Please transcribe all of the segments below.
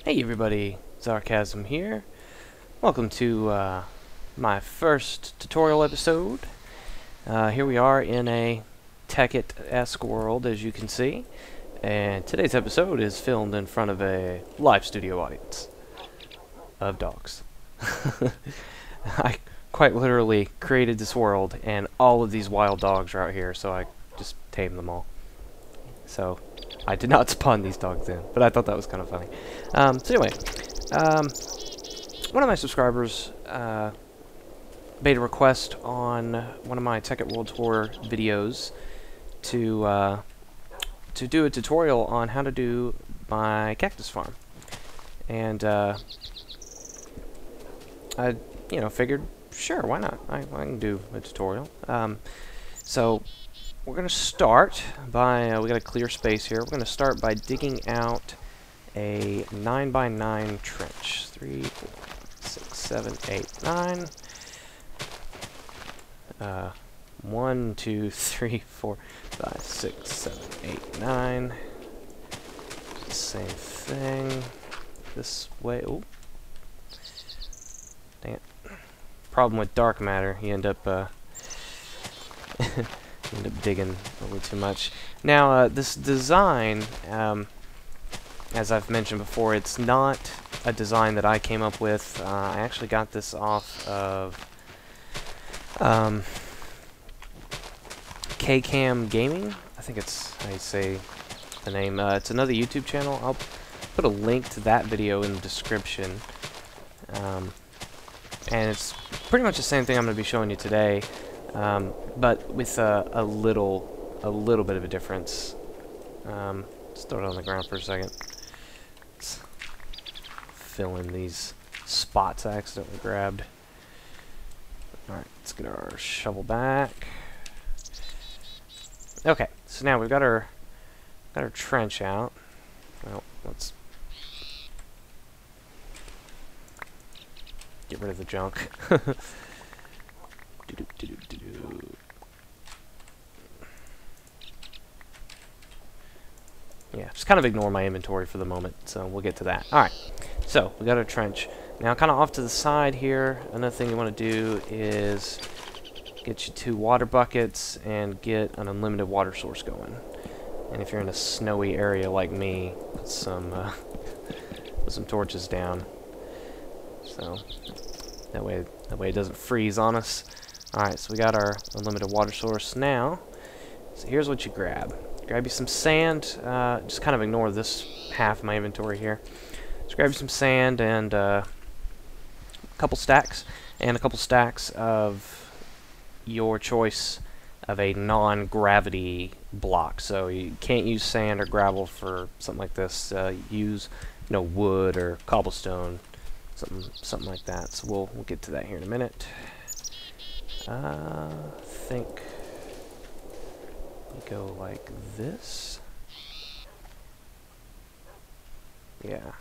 Hey everybody, Sarcasm here. Welcome to my first tutorial episode. Here we are in a Tekkit-esque world, as you can see. And today's episode is filmed in front of a live studio audience of dogs. I quite literally created this world, and all of these wild dogs are out here, so I just tamed them all. So, I did not spawn these dogs in, but I thought that was kind of funny. So anyway, one of my subscribers made a request on one of my Tekkit World Tour videos to do a tutorial on how to do my cactus farm, and I figured, sure, why not? I can do a tutorial. So we're gonna start by we got a clear space here. We're gonna start by digging out a 9x9 trench. 3, 4, 6, 7, 8, 9. 1, 2, 3, 4, 5, 6, 7, 8, 9. Same thing. This way. Oh, dang it! Problem with dark matter. You end up digging a little too much. Now, this design, as I've mentioned before, it's not a design that I came up with. I actually got this off of K-Cam Gaming. I think it's how you say the name. It's another YouTube channel. I'll put a link to that video in the description. And it's pretty much the same thing I'm going to be showing you today, but with a little bit of a difference. Just throw it on the ground for a second. Let's fill in these spots I accidentally grabbed. Alright, let's get our shovel back. Okay, so now we've got our trench out. Well, let's get rid of the junk. Yeah, just kind of ignore my inventory for the moment, so we'll get to that. Alright, so we got our trench. Now, kind of off to the side here, another thing you want to do is get you 2 water buckets and get an unlimited water source going. And if you're in a snowy area like me, put some torches down, so that way it doesn't freeze on us. Alright, so we got our unlimited water source now. So here's what you grab. Grab you some sand. Just kind of ignore this half of my inventory here. Just grab you some sand and a couple stacks of your choice of a non-gravity block. So you can't use sand or gravel for something like this. Use wood or cobblestone, something like that. So we'll get to that here in a minute. I think we go like this. Yeah.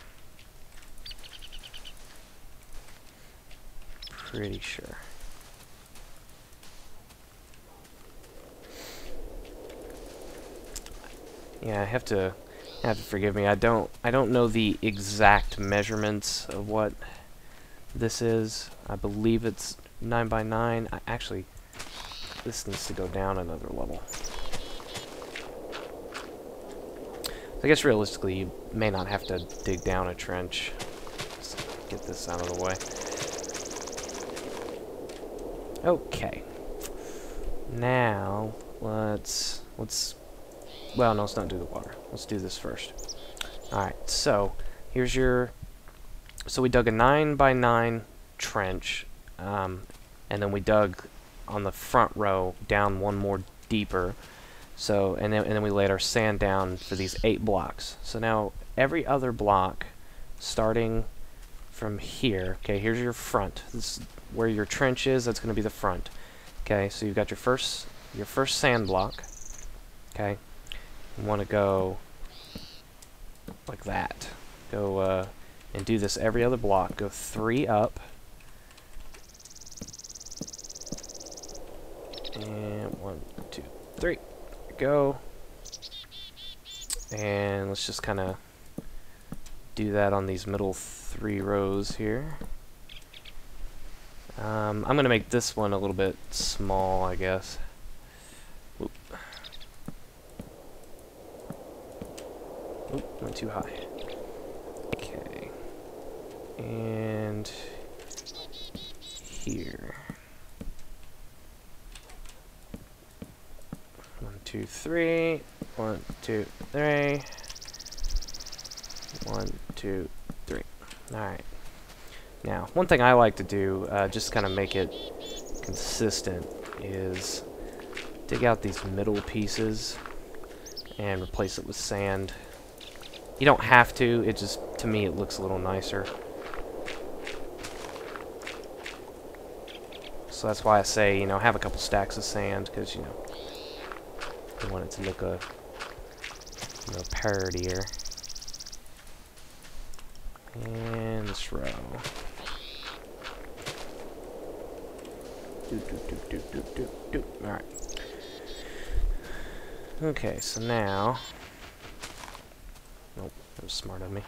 Pretty sure. Yeah, I have to forgive me. I don't know the exact measurements of what this is. I believe it's 9x9. Actually, this needs to go down another level. I guess realistically, you may not have to dig down a trench. Let's get this out of the way. Okay. Now let's. Well, no, let's not do the water. Let's do this first. Alright, so here's your... So we dug a 9x9 trench, and then we dug on the front row down one more deeper. So, and then we laid our sand down for these 8 blocks. So now every other block, starting from here, okay, here's your front. This is where your trench is, that's going to be the front. Okay, so you've got your first sand block. Okay. You want to go like that. Go and do this every other block. Go 3 up. And 1, 2, 3. Go. And let's just kind of do that on these middle 3 rows here. I'm going to make this one a little bit small, I guess. Oop. Oop, went too high. Okay. And here. 1, 2, 3. 1, 2, 3. 1, 2, 3. Alright. Now, one thing I like to do, just to kind of make it consistent, is dig out these middle pieces and replace it with sand. You don't have to, it just, to me, it looks a little nicer. So that's why I say, you know, have a couple stacks of sand, because, you know, you want it to look a, you know, parodier. And this row. Alright. Okay, so now... Nope, that was smart of me.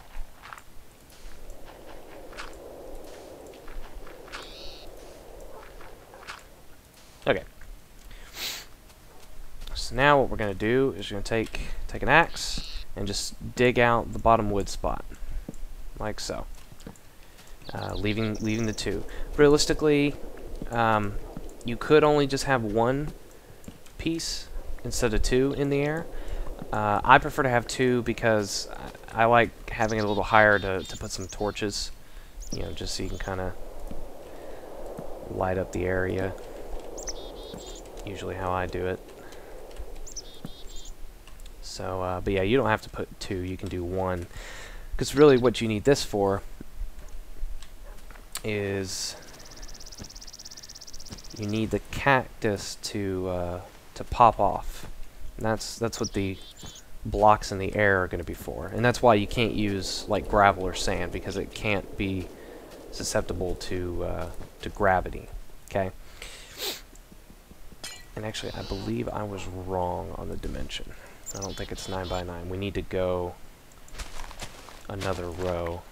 Okay. So now what we're going to do is we're going to take an axe and just dig out the bottom wood spot. Like so. Leaving the 2. Realistically, you could only just have 1 piece instead of 2 in the air. I prefer to have 2 because I like having it a little higher to put some torches, you know, just so you can kind of light up the area. Usually how I do it. So, but yeah, you don't have to put 2, you can do 1. Because really what you need this for is you need the cactus to pop off. And that's what the blocks in the air are going to be for. And that's why you can't use like gravel or sand, because it can't be susceptible to gravity. Okay. And actually, I believe I was wrong on the dimension. I don't think it's 9 by 9. We need to go another row.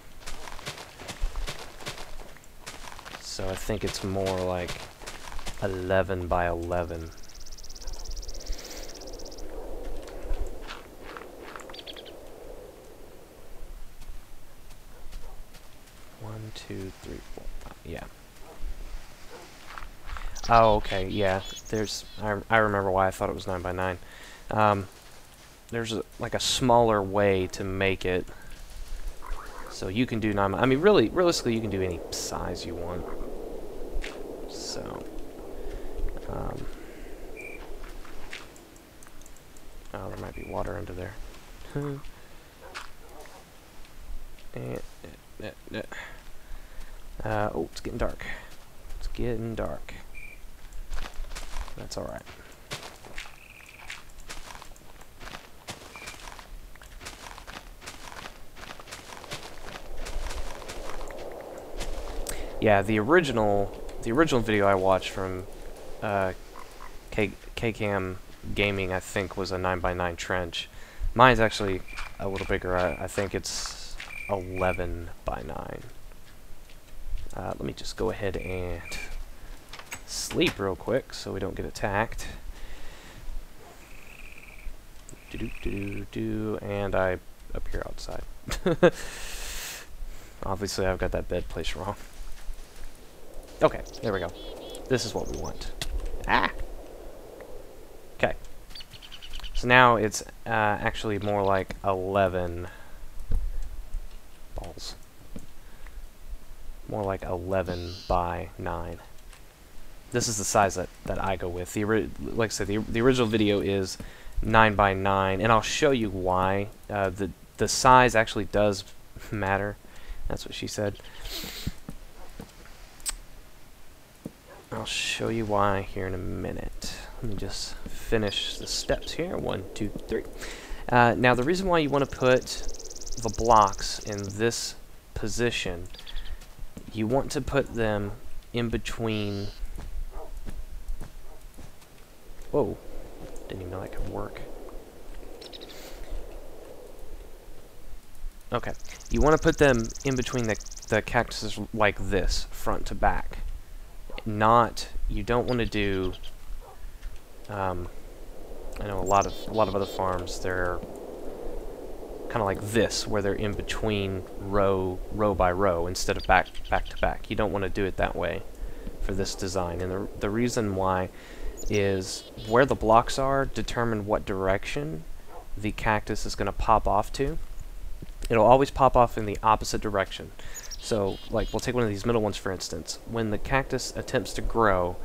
So I think it's more like 11 by 11. One, two, three, four, five. Yeah. Oh, okay. Yeah. There's. I remember why I thought it was 9 by 9. There's like a smaller way to make it. So you can do 9. I mean, realistically, you can do any size you want. So. Oh, there might be water under there. Oh, it's getting dark. It's getting dark. That's alright. Yeah, the original video I watched from K-Cam Gaming, I think, was a 9 by 9 trench. Mine's actually a little bigger. I think it's 11 by 9. Let me just go ahead and sleep real quick so we don't get attacked. And I appear outside. Obviously, I've got that bed placed wrong. Okay, there we go. This is what we want. Ah! Okay. So now it's actually more like 11 balls. More like 11 by 9. This is the size that I go with. Like I said, the original video is 9 by 9, and I'll show you why. The size actually does matter. That's what she said. I'll show you why here in a minute. Let me just finish the steps here. 1, 2, 3. Now, the reason why you want to put the blocks in this position, you want to put them in between... Whoa. Didn't even know that could work. Okay. You want to put them in between the cactuses like this, front to back. Not, you don't want to do, I know a lot of other farms, they're kind of like this, where they're in between row by row instead of back to back. You don't want to do it that way for this design, and the reason why is where the blocks are determine what direction the cactus is going to pop off to. It'll always pop off in the opposite direction. So, like, we'll take one of these middle ones for instance. When the cactus attempts to grow,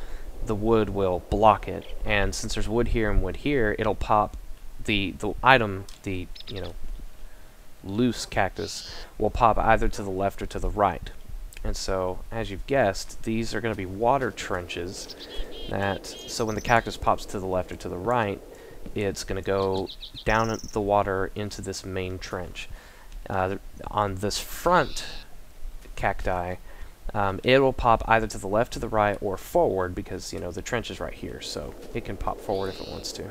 the wood will block it, and since there's wood here and wood here, it'll pop the item, the, you know, loose cactus will pop either to the left or to the right. And so, as you've guessed, these are going to be water trenches that, so when the cactus pops to the left or to the right, it's going to go down the water into this main trench. On this front cacti, it will pop either to the left, to the right, or forward because, you know, the trench is right here, so it can pop forward if it wants to.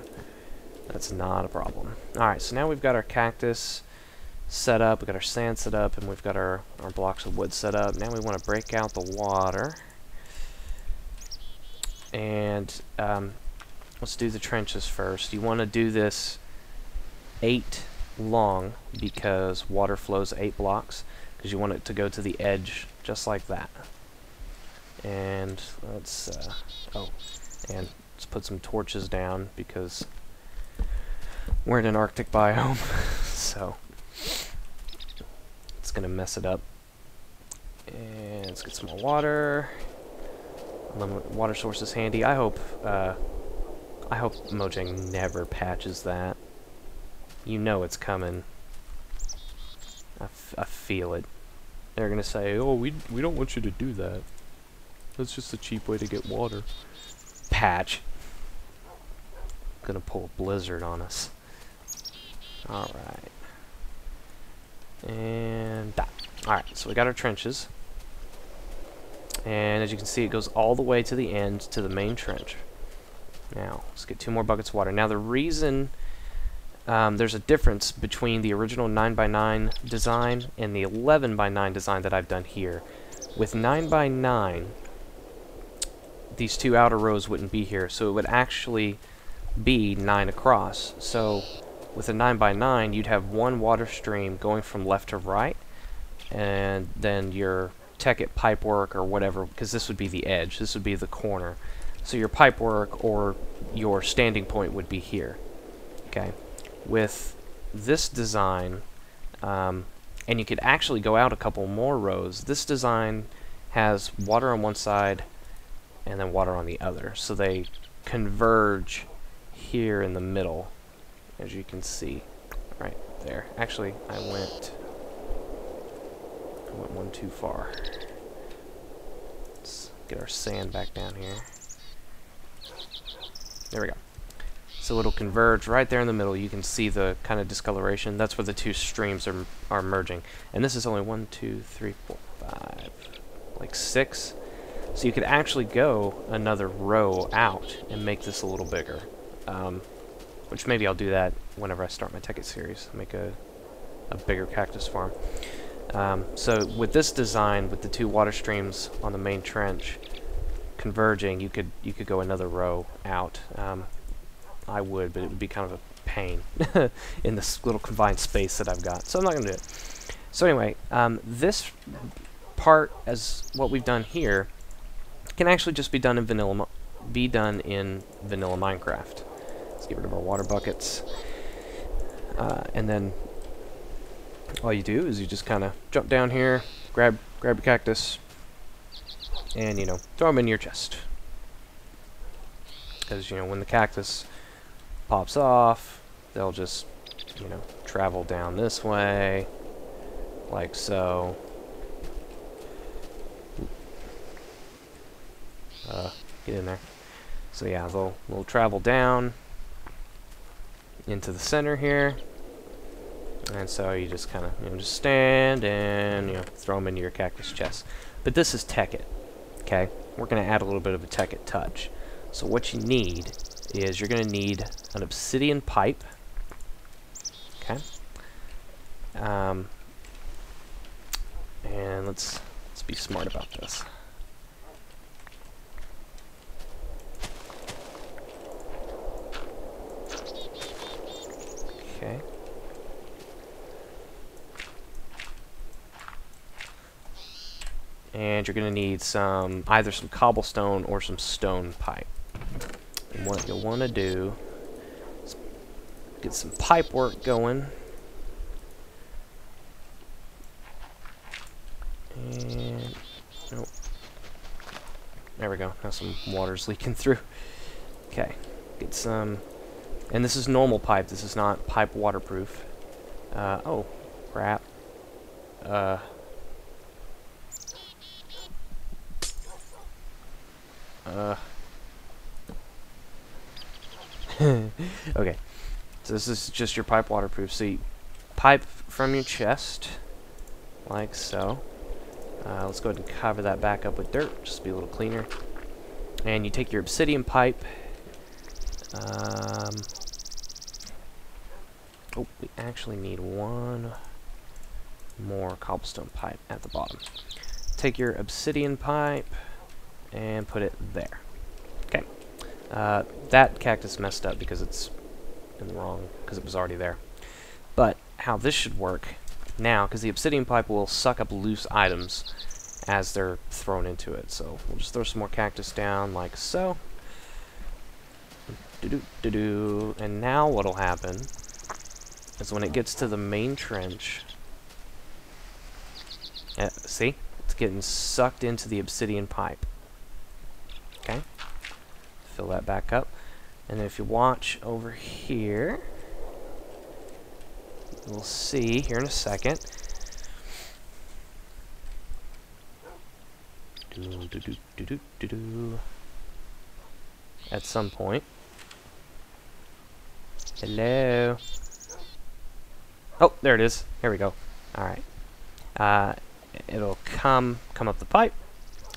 That's not a problem. Alright, so now we've got our cactus set up, we've got our sand set up, and we've got our blocks of wood set up. Now we want to break out the water. And let's do the trenches first. You want to do this 8 long because water flows 8 blocks, because you want it to go to the edge just like that. And let's and let's put some torches down because we're in an Arctic biome, so it's gonna mess it up. And let's get some more water. Water source is handy. I hope Mojang never patches that. You know it's coming. I feel it. They're gonna say, "Oh, we don't want you to do that. That's just a cheap way to get water." Patch. Gonna pull a blizzard on us. All right. And that. All right. So we got our trenches. And as you can see, it goes all the way to the end, to the main trench. Now, let's get 2 more buckets of water. Now, the reason there's a difference between the original 9x9 design and the 11x9 design that I've done here. With 9x9, these 2 outer rows wouldn't be here, so it would actually be 9 across. So, with a 9x9, you'd have 1 water stream going from left to right, and then your Tekkit pipework or whatever, because this would be the edge, this would be the corner. So your pipework or your standing point would be here. Okay. With this design, and you could actually go out a couple more rows, this design has water on one side and then water on the other. So they converge here in the middle, as you can see. Right there. Actually, I went one too far. Let's get our sand back down here. There we go. So it'll converge right there in the middle. You can see the kind of discoloration. That's where the 2 streams are merging. And this is only 1, 2, 3, 4, 5, like 6. So you could actually go another row out and make this a little bigger. Which maybe I'll do that whenever I start my Tekkit series. Make a bigger cactus farm. So with this design, with the 2 water streams on the main trench converging, you could go another row out. I would, but it would be kind of a pain in this little confined space that I've got. So I'm not going to do it. So anyway, this part, as what we've done here, can actually just be done in vanilla Minecraft. Let's get rid of our water buckets, and then all you do is you just kind of jump down here, grab your cactus, and, you know, throw them in your chest. Because, you know, when the cactus pops off, they'll just, you know, travel down this way, like so. Get in there. So yeah, they'll travel down into the center here. And so you just kind of, you know, just stand and, you know, throw them into your cactus chest. But this is Tekkit, okay? We're going to add a little bit of a Tekkit touch. So what you need is you're going to need an obsidian pipe, okay? And let's be smart about this. Okay. And you're going to need either some cobblestone or some stone pipe. And what you'll want to do is get some pipe work going. And nope. There we go. Now some water's leaking through. Okay. Get some. And this is normal pipe. This is not pipe waterproof. Oh, crap. Okay. So this is just your pipe waterproof. So you pipe from your chest, like so. Let's go ahead and cover that back up with dirt, just to be a little cleaner. And you take your obsidian pipe. Oh, we actually need one more cobblestone pipe at the bottom. Take your obsidian pipe and put it there. Okay. That cactus messed up because it's in the wrong, because it was already there. But how this should work now, because the obsidian pipe will suck up loose items as they're thrown into it. So we'll just throw some more cactus down like so. And now what'll happen is when it gets to the main trench, see? It's getting sucked into the obsidian pipe. Okay? Fill that back up. And then if you watch over here, we'll see here in a second. At some point. Hello. Oh, there it is. Here we go. Alright. It'll come up the pipe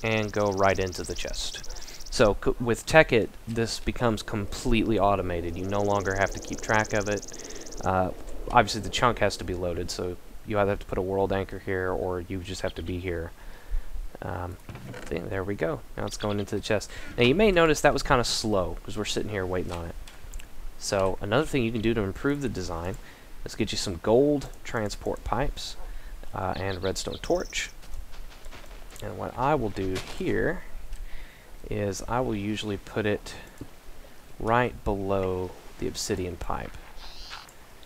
and go right into the chest. So with Tekkit, this becomes completely automated. You no longer have to keep track of it. Obviously, the chunk has to be loaded, so you either have to put a world anchor here or you just have to be here. There we go. Now it's going into the chest. Now you may notice that was kind of slow because we're sitting here waiting on it. So another thing you can do to improve the design is get you some gold transport pipes and a redstone torch. And what I will do here is I will usually put it right below the obsidian pipe.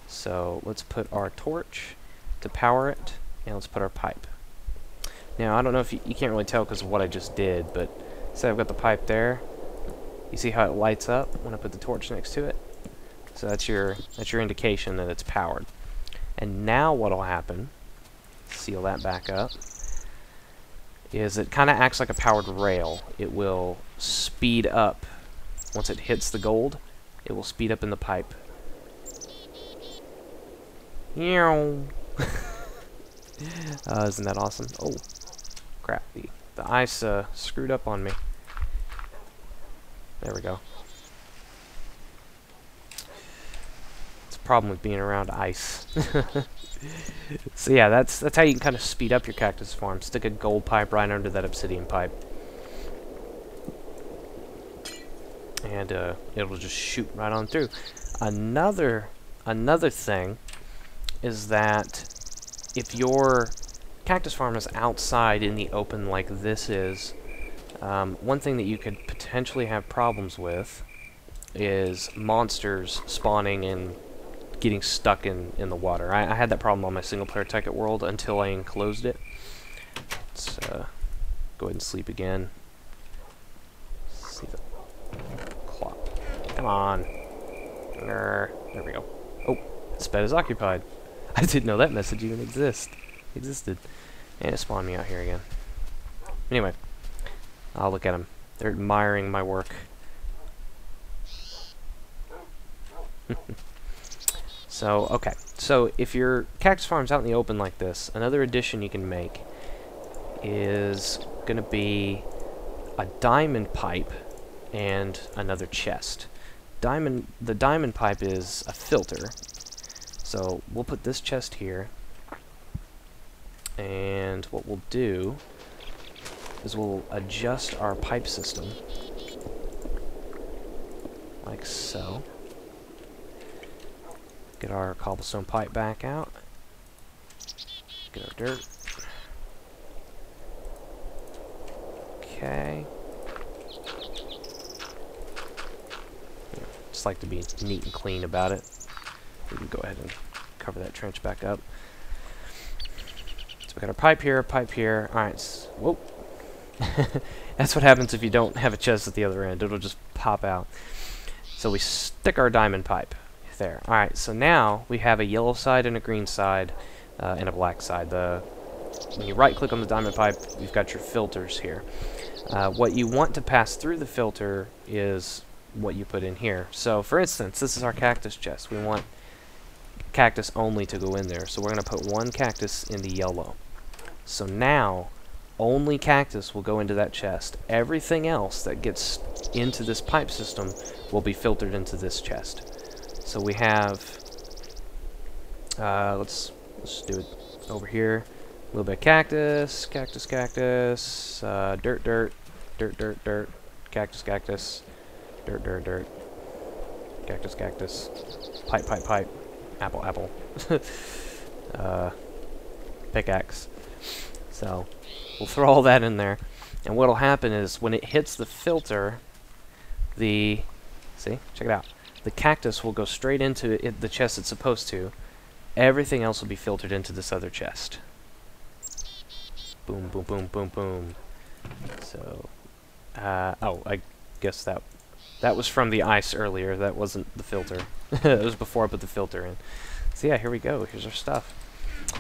So let's put our torch to power it, and let's put our pipe. Now I don't know if you can't really tell because of what I just did, but say I've got the pipe there. You see how it lights up when I put the torch next to it? So that's your indication that it's powered. And now what'll happen, seal that back up, is it kind of acts like a powered rail. It will speed up. Once it hits the gold, it will speed up in the pipe. Isn't that awesome? Oh, crap. The ice screwed up on me. There we go. It's a problem with being around ice. So yeah, that's how you can kind of speed up your cactus farm. Stick a gold pipe right under that obsidian pipe. And it'll just shoot right on through. Another thing is that if your cactus farm is outside in the open like this is, one thing that you could potentially have problems with is monsters spawning and getting stuck in the water. I had that problem on my single player Tekkit world until I enclosed it. Let's go ahead and sleep again. Let's see the clock. Come on. There we go. Oh, this bed is occupied. I didn't know that message even existed. And it spawned me out here again. Anyway, I'll look at them. They're admiring my work. So, okay. So, if your cactus farm's out in the open like this, another addition you can make is going to be a diamond pipe and another chest. The diamond pipe is a filter. So, we'll put this chest here. And what we'll do is we'll adjust our pipe system like so. Get our cobblestone pipe back out. Get our dirt. Okay. Yeah, just like to be neat and clean about it. We can go ahead and cover that trench back up. So we got our pipe here, pipe here. Alright, whoa. That's what happens if you don't have a chest at the other end. It'll just pop out. So we stick our diamond pipe there. Alright, so now we have a yellow side and a green side and a black side. When you right click on the diamond pipe, you've got your filters here. What you want to pass through the filter is what you put in here. So for instance, this is our cactus chest. We want cactus only to go in there. So we're going to put one cactus in the yellow. So now only cactus will go into that chest. Everything else that gets into this pipe system will be filtered into this chest. So we have, let's do it over here. A little bit of cactus, cactus, cactus, dirt, dirt, dirt, dirt, dirt, cactus, cactus, dirt, dirt, dirt, cactus, cactus, pipe, pipe, pipe, apple, apple, pickaxe. So we'll throw all that in there, and what'll happen is when it hits the filter, see, check it out. The cactus will go straight into the chest it's supposed to. Everything else will be filtered into this other chest. Boom, boom, boom, boom, boom. So, oh, I guess that was from the ice earlier. That wasn't the filter. It was before I put the filter in. So yeah, here we go. Here's our stuff.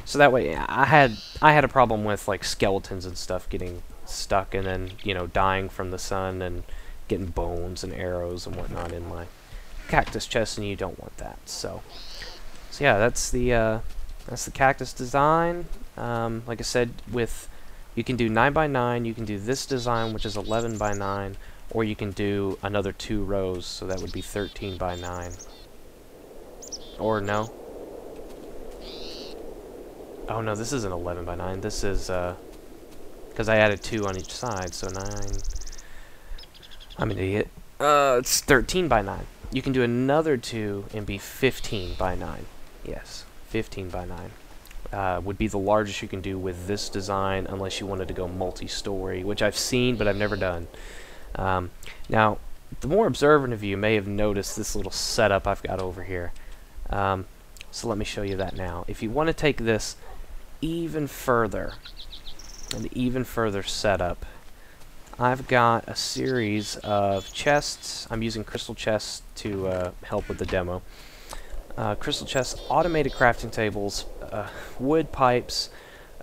So that way, I had a problem with like skeletons and stuff getting stuck and then dying from the sun and getting bones and arrows and whatnot in my cactus chest, and you don't want that. So yeah, that's the cactus design. Like I said, you can do 9 by 9. You can do this design, which is 11 by 9, or you can do another 2 rows, so that would be 13 by 9. Or no. Oh no, this isn't 11 by 9. This is because I added 2 on each side, so 9. I'm an idiot. It's 13 by 9. You can do another 2 and be 15 by 9. Yes, 15 by 9 would be the largest you can do with this design, unless you wanted to go multi-story, which I've seen but I've never done. Now, the more observant of you may have noticed this little setup I've got over here. So let me show you that now. If you want to take this even further, an even further setup, I've got a series of chests. I'm using crystal chests to help with the demo. Crystal chests, automated crafting tables, wood pipes,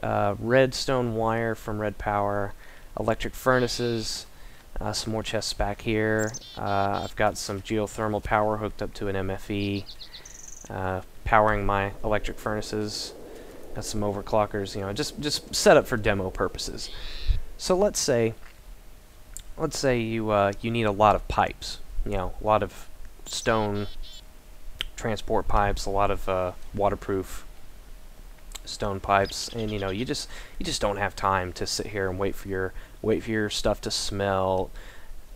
redstone wire from Red Power, electric furnaces, some more chests back here. I've got some geothermal power hooked up to an MFE, powering my electric furnaces. Got some overclockers, just set up for demo purposes. So let's say you need a lot of pipes, a lot of stone transport pipes, a lot of waterproof stone pipes, and you just don't have time to sit here and wait for your stuff to smelt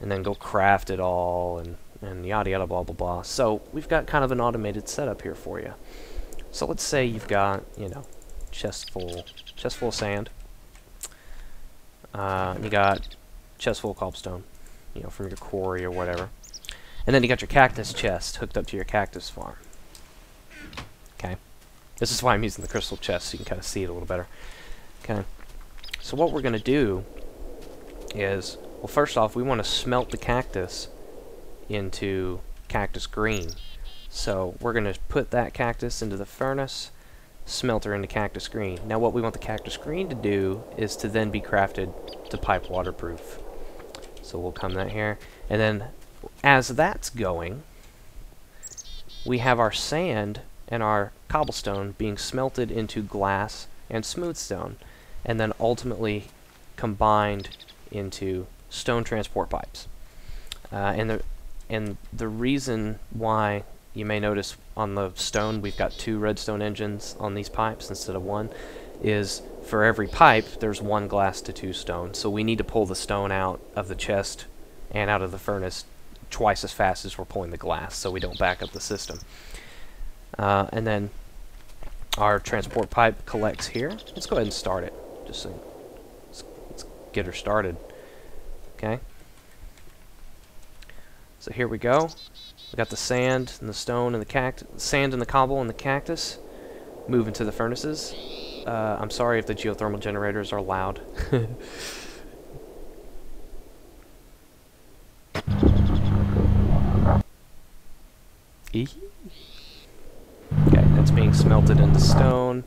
and then go craft it all and yada yada blah blah blah. So we've got kind of an automated setup here for you. So let's say you've got chest full of sand, and you got chest full of cobblestone, from your quarry or whatever. And then you got your cactus chest hooked up to your cactus farm. Okay. This is why I'm using the crystal chest, so you can kind of see it a little better. Okay. So what we're going to do is, well, first off, we want to smelt the cactus into cactus green. So we're going to put that cactus into the furnace, smelter into cactus green. Now what we want the cactus green to do is to then be crafted to pipe waterproof. So we'll come that here, and then as that's going, we have our sand and our cobblestone being smelted into glass and smooth stone, and then ultimately combined into stone transport pipes. And the reason why you may notice on the stone we've got 2 redstone engines on these pipes instead of 1 is for every pipe, there's 1 glass to 2 stone. So we need to pull the stone out of the chest and out of the furnace twice as fast as we're pulling the glass, so we don't back up the system. And then our transport pipe collects here. Let's go ahead and start it. Just so let's get her started. Okay. So here we go. We got the sand and the stone and the sand and the cobble and the cactus. Moving to the furnaces. I'm sorry if the geothermal generators are loud. Okay, that's being smelted into stone.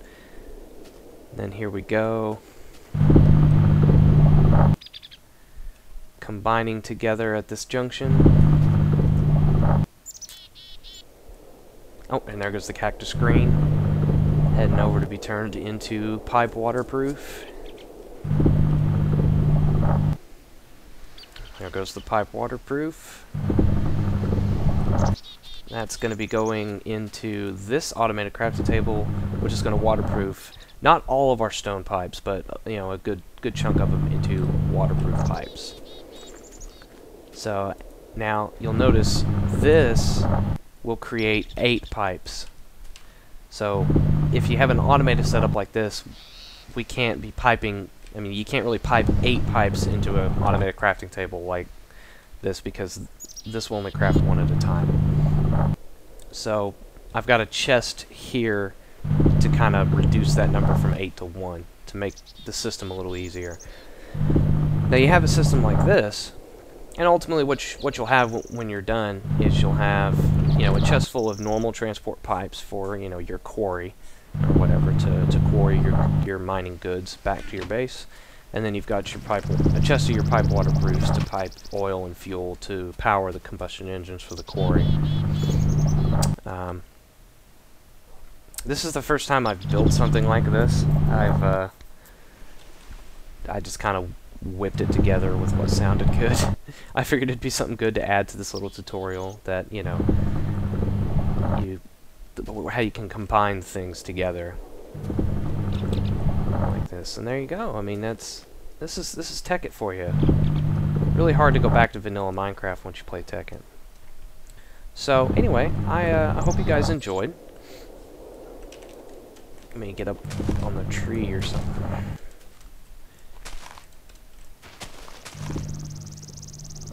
Then here we go. Combining together at this junction. Oh, and there goes the cactus green. Heading over to be turned into pipe waterproof. There goes the pipe waterproof. That's going to be going into this automated crafting table, which is going to waterproof not all of our stone pipes, but you know, a good chunk of them into waterproof pipes. So now you'll notice this will create 8 pipes. So if you have an automated setup like this, we can't be piping. I mean, you can't really pipe 8 pipes into an automated crafting table like this, because this will only craft 1 at a time. So I've got a chest here to kind of reduce that number from 8 to 1 to make the system a little easier. Now you have a system like this, and ultimately what you'll have when you're done is you'll have, you know, a chest full of normal transport pipes for, you know, your quarry or whatever to quarry your mining goods back to your base. And then you've got your a chest of your pipe waterproofs to pipe oil and fuel to power the combustion engines for the quarry. This is the first time I've built something like this. I just kind of whipped it together with what sounded good. I figured it'd be something good to add to this little tutorial, that, you know, how you can combine things together like this. And there you go. I mean, this is Tekkit for you. Really hard to go back to vanilla Minecraft once you play Tekkit. So anyway, I hope you guys enjoyed. Let me get up on the tree or something.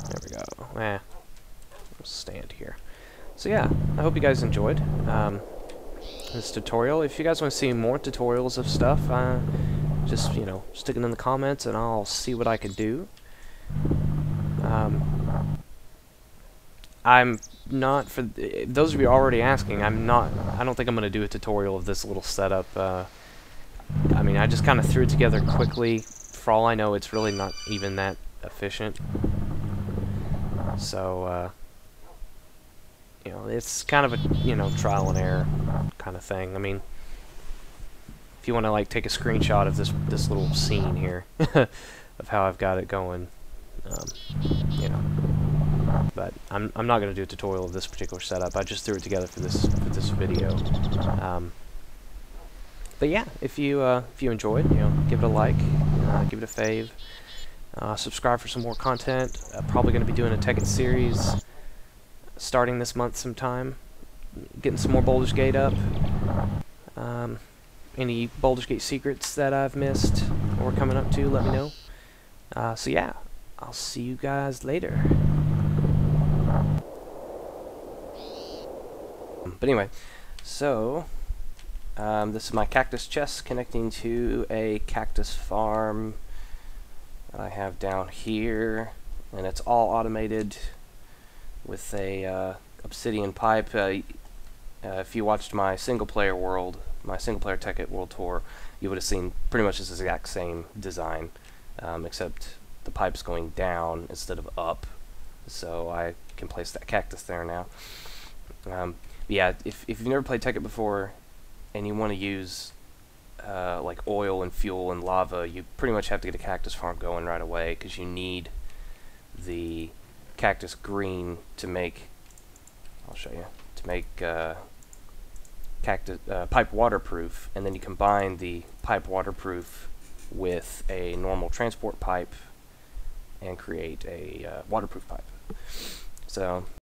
There we go. We'll stand here. So yeah, I hope you guys enjoyed this tutorial. If you guys want to see more tutorials of stuff, just, you know, stick it in the comments and I'll see what I can do. I'm not, for those of you already asking, I don't think I'm going to do a tutorial of this little setup. I mean, I just kind of threw it together quickly. For all I know, it's really not even that efficient. So, you know, it's kind of a, you know, trial and error kind of thing. I mean, if you want to, like, take a screenshot of this little scene here of how I've got it going, you know. But I'm not going to do a tutorial of this particular setup. I just threw it together for this video. But yeah, if you enjoyed, you know, give it a like, give it a fave, subscribe for some more content. Probably going to be doing a Tekkit series starting this month sometime. Getting some more Baldur's Gate up. Any Baldur's Gate secrets that I've missed or coming up to, let me know. So yeah, I'll see you guys later. But anyway, so this is my cactus chest connecting to a cactus farm that I have down here, and it's all automated with a obsidian pipe. If you watched my single-player Tekkit World Tour, you would have seen pretty much this exact same design, except the pipe's going down instead of up, so I can place that cactus there now. Yeah, if you've never played Tekkit before and you want to use like oil and fuel and lava, you pretty much have to get a cactus farm going right away, because you need the cactus green to make, I'll show you, to make Cactus pipe waterproof, and then you combine the pipe waterproof with a normal transport pipe and create a waterproof pipe. So